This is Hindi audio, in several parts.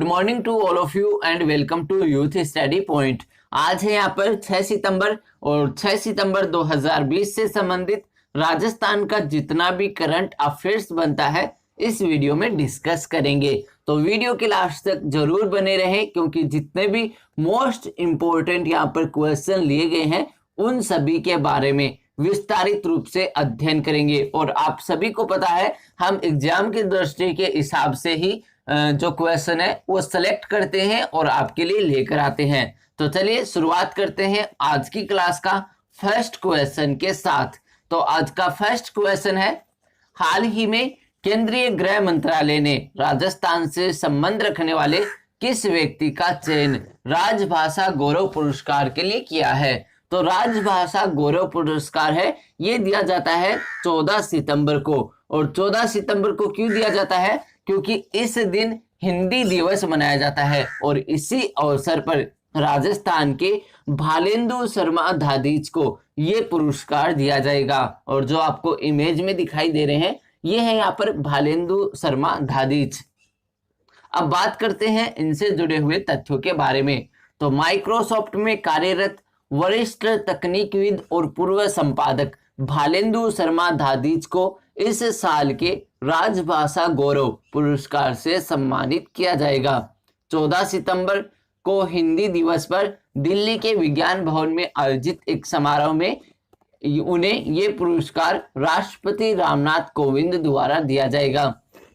Morning to all of you and welcome to Youth Study Point. आज है यहाँ पर 6 सितंबर और 6 सितंबर 2020 से संबंधित राजस्थान का जितना भी करंट अफेयर्स बनता है इस वीडियो में डिस्कस करेंगे। तो वीडियो के लास्ट तक जरूर बने रहें क्योंकि जितने भी मोस्ट इम्पोर्टेंट यहाँ पर क्वेश्चन लिए गए हैं उन सभी के बारे में विस्तारित रूप से अध्ययन करेंगे। और आप सभी को पता है हम एग्जाम की दृष्टि के हिसाब से ही जो क्वेश्चन है वो सिलेक्ट करते हैं और आपके लिए लेकर आते हैं। तो चलिए शुरुआत करते हैं आज की क्लास का फर्स्ट क्वेश्चन के साथ। तो आज का फर्स्ट क्वेश्चन है, हाल ही में केंद्रीय गृह मंत्रालय ने राजस्थान से संबंध रखने वाले किस व्यक्ति का चयन राजभाषा गौरव पुरस्कार के लिए किया है? तो राजभाषा गौरव पुरस्कार है ये दिया जाता है 14 सितंबर को। और 14 सितंबर को क्यों दिया जाता है? क्योंकि इस दिन हिंदी दिवस मनाया जाता है और इसी अवसर पर राजस्थान के भालेंदु शर्मा धादीज को ये पुरस्कार दिया जाएगा। और जो आपको इमेज में दिखाई दे रहे हैं ये है यहाँ पर भालेंदु शर्मा धादीज। अब बात करते हैं इनसे जुड़े हुए तथ्यों के बारे में। तो माइक्रोसॉफ्ट में कार्यरत वरिष्ठ तकनीकविद और पूर्व संपादक भालेंदु शर्मा धादीज को इस साल के राजभाषा गौरव पुरस्कार से सम्मानित किया जाएगा। 14 सितंबर को हिंदी दिवस पर दिल्ली के विज्ञान भवन में आयोजित एक समारोह में उन्हें ये पुरस्कार राष्ट्रपति रामनाथ कोविंद द्वारा दिया जाएगा।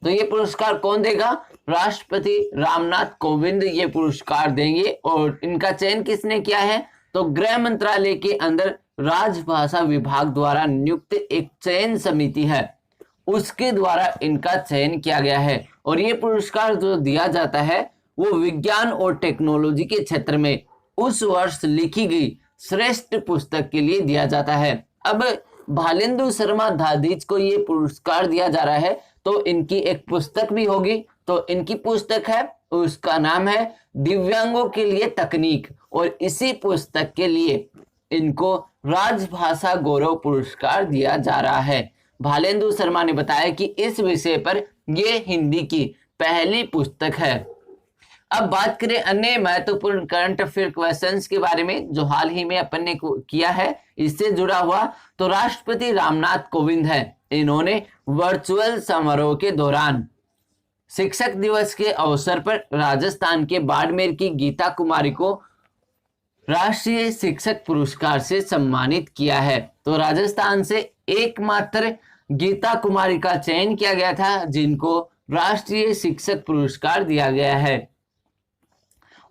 तो ये पुरस्कार कौन देगा? राष्ट्रपति रामनाथ कोविंद ये पुरस्कार देंगे। और इनका चयन किसने किया है? तो गृह मंत्रालय के अंदर राजभाषा विभाग द्वारा नियुक्त एक चयन समिति है उसके द्वारा इनका चयन किया गया है। और ये पुरस्कार जो दिया जाता है वो विज्ञान और टेक्नोलॉजी के क्षेत्र में उस वर्ष लिखी गई श्रेष्ठ पुस्तक के लिए दिया जाता है। अब भालेंदु शर्मा धादीज को ये पुरस्कार दिया जा रहा है तो इनकी एक पुस्तक भी होगी। तो इनकी पुस्तक है उसका नाम है दिव्यांगों के लिए तकनीक और इसी पुस्तक के लिए इनको राजभाषा गौरव पुरस्कार दिया जा रहा है। भालेंदु शर्मा ने बताया कि इस विषय पर यह हिंदी की पहली पुस्तक है। अब बात करें अन्य महत्वपूर्ण करंट अफेयर क्वेश्चंस के बारे में जो हाल ही में अपन ने किया है इससे जुड़ा हुआ। तो राष्ट्रपति रामनाथ कोविंद है, इन्होंने वर्चुअल समारोह के दौरान शिक्षक दिवस के अवसर पर राजस्थान के बाड़मेर की गीता कुमारी को राष्ट्रीय शिक्षक पुरस्कार से सम्मानित किया है। तो राजस्थान से एकमात्र गीता कुमारी का चयन किया गया था जिनको राष्ट्रीय शिक्षक पुरस्कार दिया गया है।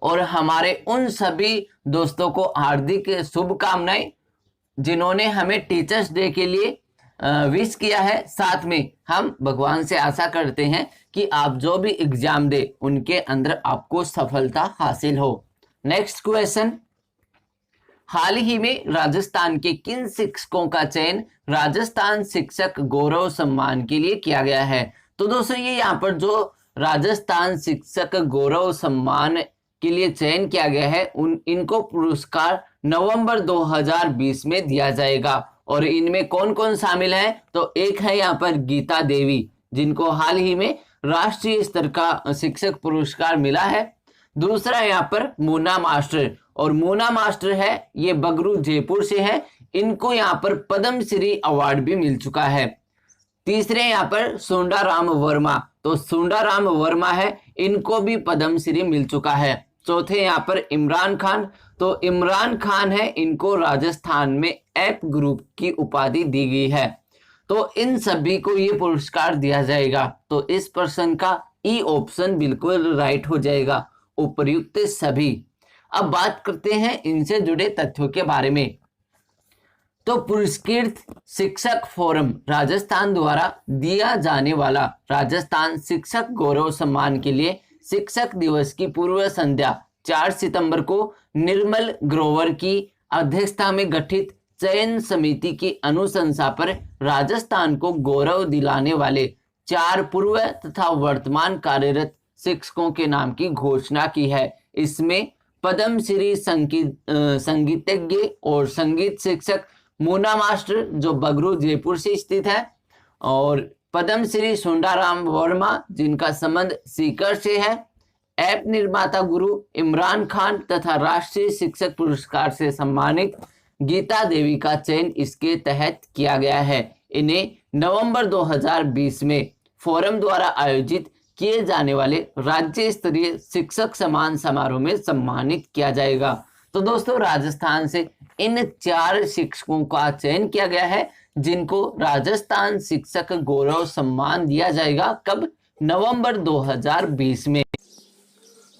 और हमारे उन सभी दोस्तों को हार्दिक शुभकामनाएं जिन्होंने हमें टीचर्स डे के लिए विश किया है। साथ में हम भगवान से आशा करते हैं कि आप जो भी एग्जाम दे उनके अंदर आपको सफलता हासिल हो। नेक्स्ट क्वेश्चन, हाल ही में राजस्थान के किन शिक्षकों का चयन राजस्थान शिक्षक गौरव सम्मान के लिए किया गया है? तो दोस्तों ये यहाँ पर जो राजस्थान शिक्षक गौरव सम्मान के लिए चयन किया गया है इनको पुरस्कार नवंबर 2020 में दिया जाएगा। और इनमें कौन कौन शामिल है? तो एक है यहाँ पर गीता देवी जिनको हाल ही में राष्ट्रीय स्तर का शिक्षक पुरस्कार मिला है। दूसरा यहाँ पर मोना मास्टर, और मोना मास्टर है ये बगरू जयपुर से है, इनको यहाँ पर पद्मश्री अवार्ड भी मिल चुका है। तीसरे यहाँ पर सुंडाराम वर्मा, तो सुंडाराम वर्मा है इनको भी पद्मश्री मिल चुका है। चौथे यहाँ पर इमरान खान, तो इमरान खान है इनको राजस्थान में ऐप ग्रुप की उपाधि दी गई है। तो इन सभी को ये पुरस्कार दिया जाएगा। तो इस प्रश्न का ई ऑप्शन बिल्कुल राइट हो जाएगा, उपर्युक्त सभी। अब बात करते हैं इनसे जुड़े तथ्यों के बारे में। तो पुरस्कृत शिक्षक फोरम राजस्थान द्वारा दिया जाने वाला राजस्थान शिक्षक गौरव सम्मान के लिए शिक्षक दिवस की पूर्व संध्या 4 सितंबर को निर्मल ग्रोवर की अध्यक्षता में गठित चयन समिति की अनुशंसा पर राजस्थान को गौरव दिलाने वाले 4 पूर्व तथा वर्तमान कार्यरत शिक्षकों के नाम की घोषणा की है। इसमें पद्मश्री संगीतज्ञ और संगीत शिक्षक मोना मास्टर जो बगरू जयपुर से स्थित है, और पद्मश्री सुंडाराम वर्मा जिनका संबंध सीकर से है, ऐप निर्माता गुरु इमरान खान तथा राष्ट्रीय शिक्षक पुरस्कार से सम्मानित गीता देवी का चयन इसके तहत किया गया है। इन्हें नवंबर 2020 में फोरम द्वारा आयोजित किए जाने वाले राज्य स्तरीय शिक्षक सम्मान समारोह में सम्मानित किया जाएगा। तो दोस्तों, राजस्थान से इन 4 शिक्षकों का चयन किया गया है जिनको राजस्थान शिक्षक गौरव सम्मान दिया जाएगा। कब? नवंबर 2020 में।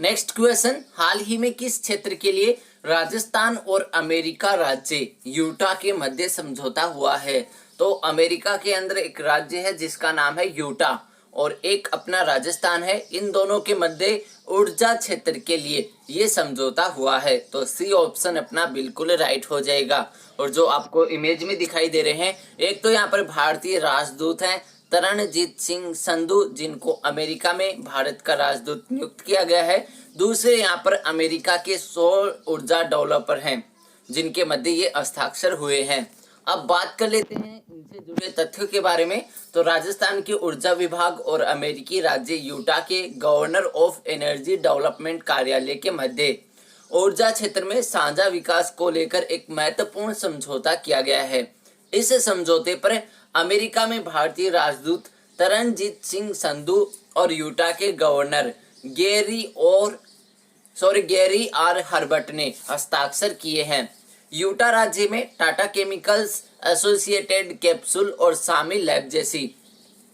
नेक्स्ट क्वेश्चन, हाल ही में किस क्षेत्र के लिए राजस्थान और अमेरिका राज्य यूटा के मध्य समझौता हुआ है? तो अमेरिका के अंदर एक राज्य है जिसका नाम है यूटा और एक अपना राजस्थान है। इन दोनों के मध्य ऊर्जा क्षेत्र के लिए ये समझौता हुआ है। तो सी ऑप्शन अपना बिल्कुल राइट हो जाएगा। और जो आपको इमेज में दिखाई दे रहे हैं, एक तो यहाँ पर भारतीय राजदूत हैं तरणजीत सिंह संधू, जिनको अमेरिका में भारत का राजदूत नियुक्त किया गया है। दूसरे यहाँ पर अमेरिका के सौर ऊर्जा डेवलपर हैं जिनके मध्य ये हस्ताक्षर हुए हैं। अब बात कर लेते हैं इनसे जुड़े तथ्यों के बारे में। तो राजस्थान के ऊर्जा विभाग और अमेरिकी राज्य यूटा के गवर्नर ऑफ एनर्जी डेवलपमेंट कार्यालय के मध्य ऊर्जा क्षेत्र में साझा विकास को लेकर एक महत्वपूर्ण समझौता किया गया है। इस समझौते पर अमेरिका में भारतीय राजदूत तरणजीत सिंह संधू और यूटा के गवर्नर गैरी आर हर्बर्ट ने हस्ताक्षर किए हैं। यूटा राज्य में टाटा केमिकल्स, एसोसिएटेड कैप्सूल और शामिल लैब जैसी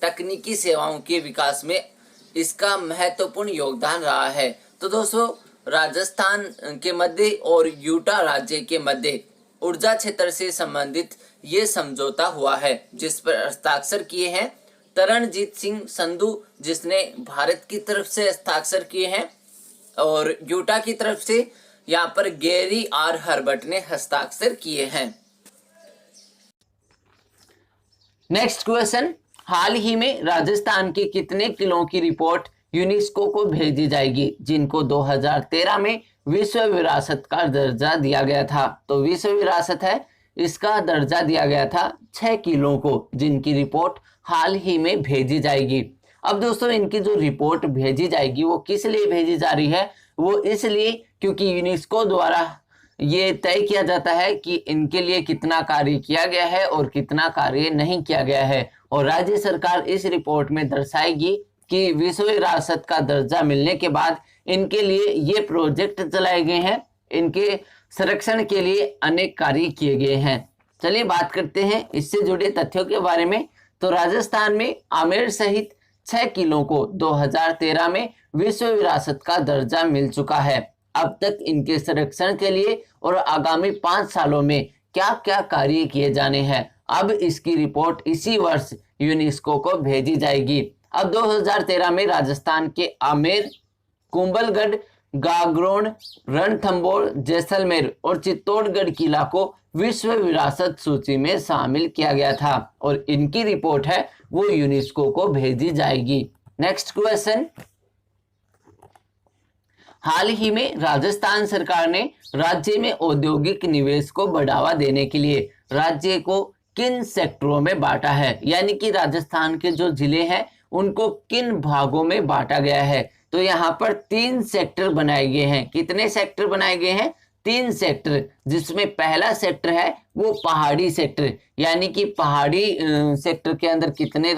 तकनीकी सेवाओं के विकास में इसका महत्वपूर्ण योगदान रहा है। तो दोस्तों, राजस्थान के मध्य और यूटा राज्य के मध्य ऊर्जा क्षेत्र से संबंधित ये समझौता हुआ है जिस पर हस्ताक्षर किए हैं तरणजीत सिंह संधू, जिसने भारत की तरफ से हस्ताक्षर किए हैं, और यूटा की तरफ से यहाँ पर गैरी आर हर्बर्ट ने हस्ताक्षर किए हैं। नेक्स्ट क्वेश्चन, हाल ही में राजस्थान के कितने किलों की रिपोर्ट यूनेस्को को भेजी जाएगी जिनको 2013 में विश्व विरासत का दर्जा दिया गया था? तो विश्व विरासत है, इसका दर्जा दिया गया था 6 किलो को, जिनकी रिपोर्ट हाल ही में भेजी जाएगी। अब दोस्तों, इनकी जो रिपोर्ट भेजी जाएगी वो किस लिए भेजी जा रही है? वो इसलिए क्योंकि यूनेस्को द्वारा ये तय किया जाता है कि इनके लिए कितना कार्य किया गया है और कितना कार्य नहीं किया गया है, और राज्य सरकार इस रिपोर्ट में दर्शाएगी कि विश्व विरासत का दर्जा मिलने के बाद इनके लिए ये प्रोजेक्ट चलाए गए हैं, इनके संरक्षण के लिए अनेक कार्य किए गए हैं। चलिए बात करते हैं इससे जुड़े तथ्यों के बारे में। तो राजस्थान में आमेर सहित 6 किलों को 2013 में विश्व विरासत का दर्जा मिल चुका है। अब तक इनके संरक्षण के लिए और आगामी 5 सालों में क्या क्या कार्य किए जाने हैं, अब इसकी रिपोर्ट इसी वर्ष यूनेस्को को भेजी जाएगी। अब 2013 में राजस्थान के आमेर, कुंभलगढ़, गागरोन, रणथंभौर, जैसलमेर और चित्तौड़गढ़ किला को विश्व विरासत सूची में शामिल किया गया था और इनकी रिपोर्ट है वो यूनेस्को को भेजी जाएगी। नेक्स्ट क्वेश्चन, हाल ही में राजस्थान सरकार ने राज्य में औद्योगिक निवेश को बढ़ावा देने के लिए राज्य को किन सेक्टरों में बांटा है? यानी कि राजस्थान के जो जिले हैं उनको किन भागों में बांटा गया है? तो यहाँ पर 3 सेक्टर बनाए गए हैं। कितने सेक्टर बनाए गए हैं? 3 सेक्टर, जिसमें पहला सेक्टर है वो पहाड़ी सेक्टर, यानी कि पहाड़ी सेक्टर के अंदर कितने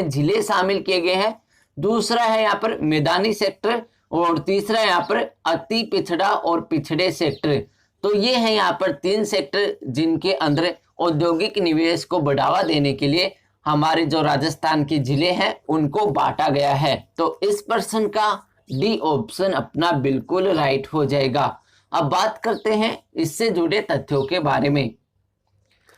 जिले शामिल किए गए हैं। दूसरा है यहाँ पर मैदानी सेक्टर और तीसरा यहाँ पर अति पिछड़ा और पिछड़े सेक्टर। तो ये है यहाँ पर 3 सेक्टर जिनके अंदर औद्योगिक निवेश को बढ़ावा देने के लिए हमारे जो राजस्थान के जिले हैं उनको बांटा गया है। तो इस प्रश्न का डी ऑप्शन अपना बिल्कुल राइट हो जाएगा। अब बात करते हैं इससे जुड़े तथ्यों के बारे में।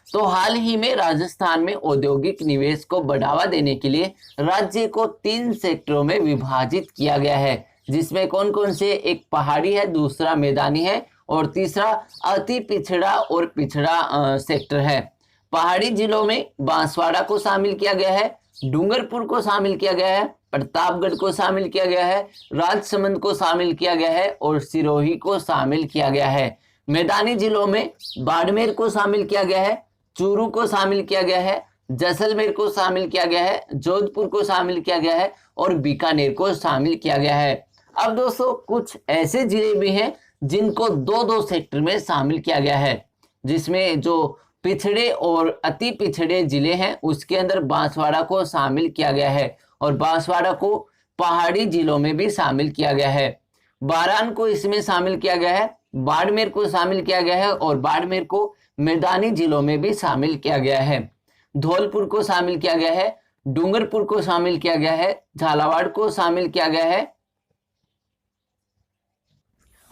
तो हाल ही में राजस्थान में औद्योगिक निवेश को बढ़ावा देने के लिए राज्य को 3 सेक्टरों में विभाजित किया गया है, जिसमें कौन कौन से? एक पहाड़ी है, दूसरा मैदानी है और तीसरा अति पिछड़ा और पिछड़ा सेक्टर है। पहाड़ी जिलों में बांसवाड़ा को शामिल किया गया है, डूंगरपुर को शामिल किया गया है, प्रतापगढ़ को शामिल किया गया है, राजसमंद को शामिल किया गया है और सिरोही को शामिल किया गया है। मैदानी जिलों में बाड़मेर को शामिल किया गया है, चूरू को शामिल किया गया है, जैसलमेर को शामिल किया गया है, जोधपुर को शामिल किया गया है और बीकानेर को शामिल किया गया है। अब दोस्तों कुछ ऐसे जिले भी हैं जिनको दो दो सेक्टर में शामिल किया गया है, जिसमें जो पिछड़े और अति पिछड़े जिले हैं उसके अंदर बांसवाड़ा को शामिल किया गया है और बांसवाड़ा को पहाड़ी जिलों में भी शामिल किया गया है। बारान को इसमें शामिल किया गया है, बाड़मेर को शामिल किया गया है और बाड़मेर को मैदानी जिलों में भी शामिल किया गया है। धौलपुर को शामिल किया गया है, डूंगरपुर को शामिल किया गया है, झालावाड़ को शामिल किया गया है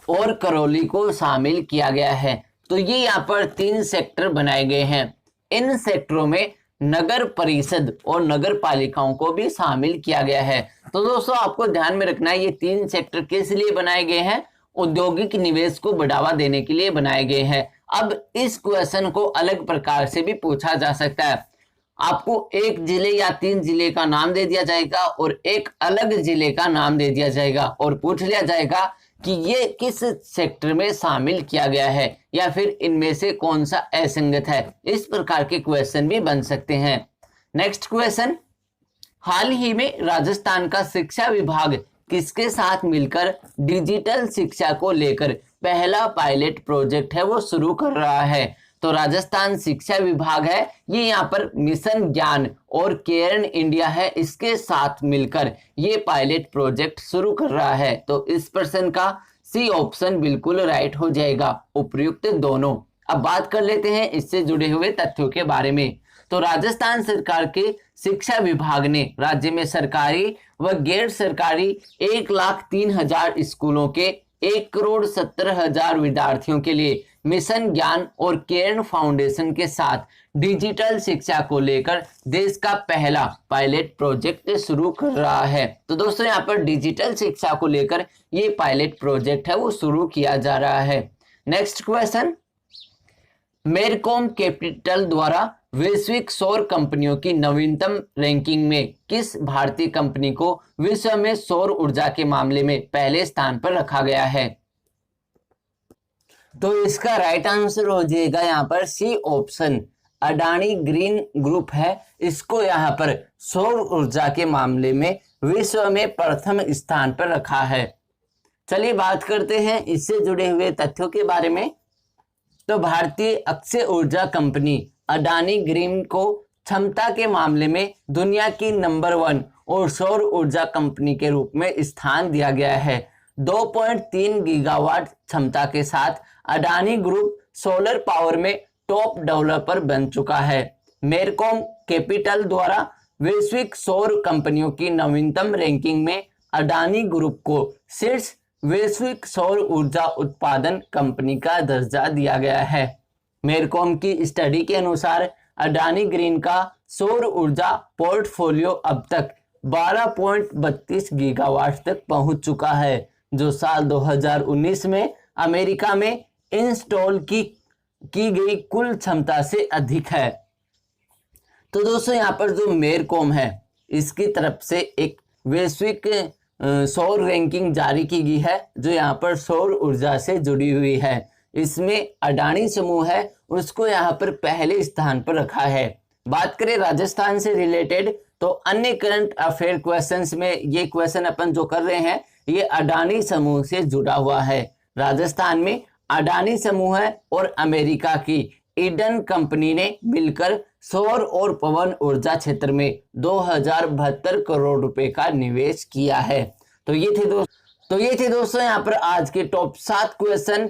और करौली को शामिल किया गया है। तो ये यहाँ पर 3 सेक्टर बनाए गए हैं। इन सेक्टरों में नगर परिषद और नगर पालिकाओं को भी शामिल किया गया है। तो दोस्तों आपको ध्यान में रखना है ये 3 सेक्टर किस लिए बनाए गए हैं, औद्योगिक निवेश को बढ़ावा देने के लिए बनाए गए हैं। अब इस क्वेश्चन को अलग प्रकार से भी पूछा जा सकता है। आपको एक जिले या 3 जिले का नाम दे दिया जाएगा और एक अलग जिले का नाम दे दिया जाएगा और पूछ लिया जाएगा कि ये किस सेक्टर में शामिल किया गया है या फिर इनमें से कौन सा असंगत है। इस प्रकार के क्वेश्चन भी बन सकते हैं। नेक्स्ट क्वेश्चन, हाल ही में राजस्थान का शिक्षा विभाग किसके साथ मिलकर डिजिटल शिक्षा को लेकर पहला पायलट प्रोजेक्ट है वो शुरू कर रहा है। तो राजस्थान शिक्षा विभाग है, ये यहाँ पर मिशन ज्ञान और केयर्न इंडिया है, इसके साथ मिलकर ये पायलट प्रोजेक्ट शुरू कर रहा है। तो इस प्रश्न का सी ऑप्शन बिल्कुल राइट हो जाएगा, उपर्युक्त दोनों। अब बात कर लेते हैं इससे जुड़े हुए तथ्यों के बारे में। तो राजस्थान सरकार के शिक्षा विभाग ने राज्य में सरकारी व गैर सरकारी 1,03,000 स्कूलों के 1,70,000 विद्यार्थियों के लिए मिशन ज्ञान और केयर्न फाउंडेशन के साथ डिजिटल शिक्षा को लेकर देश का पहला पायलट प्रोजेक्ट शुरू कर रहा है। तो दोस्तों यहाँ पर डिजिटल शिक्षा को लेकर ये पायलट प्रोजेक्ट है वो शुरू किया जा रहा है। नेक्स्ट क्वेश्चन, मेरकॉम कैपिटल द्वारा वैश्विक सौर कंपनियों की नवीनतम रैंकिंग में किस भारतीय कंपनी को विश्व में सौर ऊर्जा के मामले में पहले स्थान पर रखा गया है? तो इसका राइट आंसर हो जाएगा यहाँ पर C option, Adani Green Group है, इसको यहाँ पर सौर ऊर्जा के मामले में विश्व में प्रथम स्थान पर रखा है। चलिए बात करते हैं इससे जुड़े हुए तथ्यों के बारे में। तो भारतीय अक्षय ऊर्जा कंपनी अडानी ग्रीन को क्षमता के मामले में दुनिया की नंबर 1 और सौर ऊर्जा कंपनी के रूप में स्थान दिया गया है। 2.3 गीगावाट क्षमता के साथ अडानी ग्रुप सोलर पावर में टॉप डेवलपर बन चुका है। मेरकॉम कैपिटल द्वारा वैश्विक सौर कंपनियों की नवीनतम रैंकिंग में अडानी ग्रुप को शीर्ष वैश्विक सौर ऊर्जा उत्पादन कंपनी का दर्जा दिया गया है। मेरकॉम की स्टडी के अनुसार अडानी ग्रीन का सौर ऊर्जा पोर्टफोलियो अब तक 12.32 गीगावाट तक पहुंच चुका है, जो साल 2019 में अमेरिका में इंस्टॉल की गई कुल क्षमता से अधिक है। तो दोस्तों यहाँ पर जो मेरकॉम है इसकी तरफ से एक वैश्विक सौर रैंकिंग जारी की गई है जो यहाँ पर सौर ऊर्जा से जुड़ी हुई है। इसमें अडानी समूह है उसको यहाँ पर पहले स्थान पर रखा है। बात करें राजस्थान से रिलेटेड तो अन्य करंट अफेयर क्वेश्चंस में ये क्वेश्चन अपन जो कर रहे हैं ये अडानी समूह से जुड़ा हुआ है। राजस्थान में अडानी समूह है और अमेरिका की ईडन कंपनी ने मिलकर सौर और पवन ऊर्जा क्षेत्र में 2072 करोड़ रुपए का निवेश किया है। तो ये थे दोस्तों यहाँ पर आज के टॉप 7 क्वेश्चन।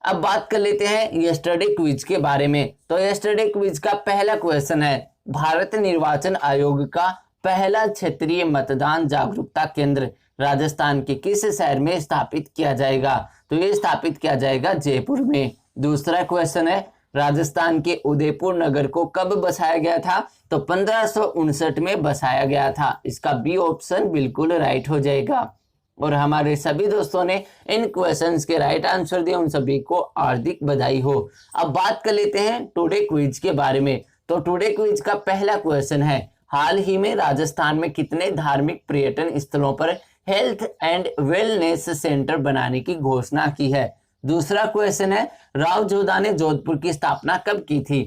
अब बात कर लेते हैं यस्टरडे क्विज के बारे में। तो यस्टरडे क्विज का पहला क्वेश्चन है, भारत निर्वाचन आयोग का पहला क्षेत्रीय मतदान जागरूकता केंद्र राजस्थान के किस शहर में स्थापित किया जाएगा? तो ये स्थापित किया जाएगा जयपुर में। दूसरा क्वेश्चन है, राजस्थान के उदयपुर नगर को कब बसाया गया था? तो 1559 में बसाया गया था। इसका बी ऑप्शन बिल्कुल राइट हो जाएगा। और हमारे सभी दोस्तों ने इन क्वेश्चंस के राइट आंसर दिए, उन सभी को हार्दिक बधाई हो। अब बात कर लेते हैं टुडे क्विज के बारे में। तो टुडे क्विज का पहला क्वेश्चन है, हाल ही में राजस्थान में कितने धार्मिक पर्यटन स्थलों पर हेल्थ एंड वेलनेस सेंटर बनाने की घोषणा की है? दूसरा क्वेश्चन है, राव जोधा ने जोधपुर की स्थापना कब की थी?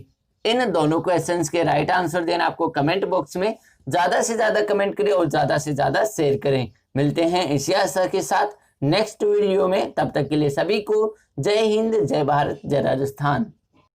इन दोनों क्वेश्चंस के राइट आंसर देना आपको कमेंट बॉक्स में ज्यादा से ज्यादा कमेंट करें और ज्यादा से ज्यादा शेयर करें। मिलते हैं इसी आशा के साथ नेक्स्ट वीडियो में, तब तक के लिए सभी को जय हिंद, जय भारत, जय राजस्थान।